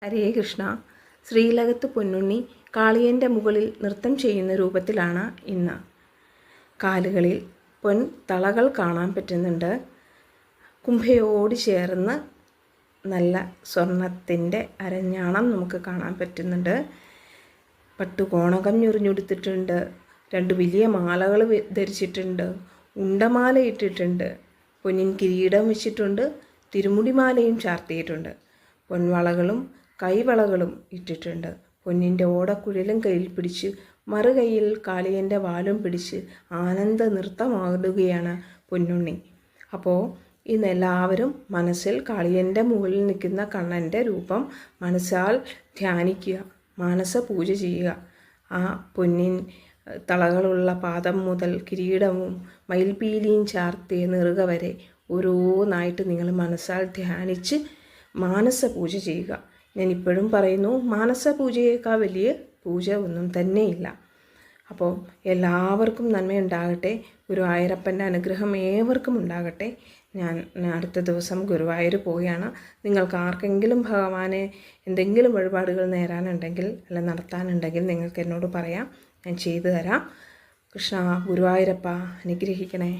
ഹരേ കൃഷ്ണ. ശ്രീലകത്ത് പൊന്നുണ്ണി കാളിയൻ്റെ മുകളിൽ നൃത്തം ചെയ്യുന്ന രൂപത്തിലാണ് ഇന്ന്. കാലുകളിൽ പൊൻ തളകൾ കാണാൻ പറ്റുന്നുണ്ട്. കുംഭയോട് ചേർന്ന് നല്ല സ്വർണത്തിൻ്റെ അരഞ്ഞാണം നമുക്ക് കാണാൻ പറ്റുന്നുണ്ട്. പട്ടുകോണകം ഞൊറിഞ്ഞുടുത്തിട്ടുണ്ട്. 2 വലിയ മാലകൾ ധരിച്ചിട്ടുണ്ട്. ഉണ്ടമാല ഇട്ടിട്ടുണ്ട്. പൊന്നിൻ കിരീടം വെച്ചിട്ടുണ്ട്. തിരുമുടിമാലയും ചാർത്തിയിട്ടുണ്ട്. പൊൻവളകളും കൈവളകളും ഇട്ടിട്ടുണ്ട്. പൊന്നിൻ്റെ ഓടക്കുഴലും കയ്യിൽ പിടിച്ച് മറുകൈയിൽ കാളിയൻ്റെ വാലും പിടിച്ച് ആനന്ദ നൃത്തമാടുകയാണ് പൊന്നുണ്ണി. അപ്പോൾ ഇന്ന് എല്ലാവരും മനസ്സിൽ കാളിയൻ്റെ മുകളിൽ നിൽക്കുന്ന കണ്ണൻ്റെ രൂപം മനസ്സാൽ ധ്യാനിക്കുക, മാനസ പൂജ ചെയ്യുക. ആ പൊന്നിൻ തളകളുള്ള പാദം മുതൽ കിരീടവും മയിൽപീലിയും ചാർത്തിയ നെറുക വരെ ഓരോന്നായിട്ട് നിങ്ങൾ മനസ്സാൽ ധ്യാനിച്ച് മാനസ പൂജ ചെയ്യുക. ഞാനിപ്പോഴും പറയുന്നു, മാനസ പൂജയേക്കാൾ വലിയ പൂജ ഒന്നും തന്നെയില്ല. അപ്പോൾ എല്ലാവർക്കും നന്മയുണ്ടാകട്ടെ. ഗുരുവായൂരപ്പൻ്റെ അനുഗ്രഹം ഏവർക്കും ഉണ്ടാകട്ടെ. ഞാൻ അടുത്ത ദിവസം ഗുരുവായൂർ പോവുകയാണ്. നിങ്ങൾക്ക് ആർക്കെങ്കിലും ഭഗവാനെ എന്തെങ്കിലും വഴിപാടുകൾ നേരാനുണ്ടെങ്കിൽ അല്ല നടത്താനുണ്ടെങ്കിൽ നിങ്ങൾക്ക് എന്നോട് പറയാം, ഞാൻ ചെയ്തു തരാം. കൃഷ്ണ ഗുരുവായൂരപ്പ അനുഗ്രഹിക്കണേ.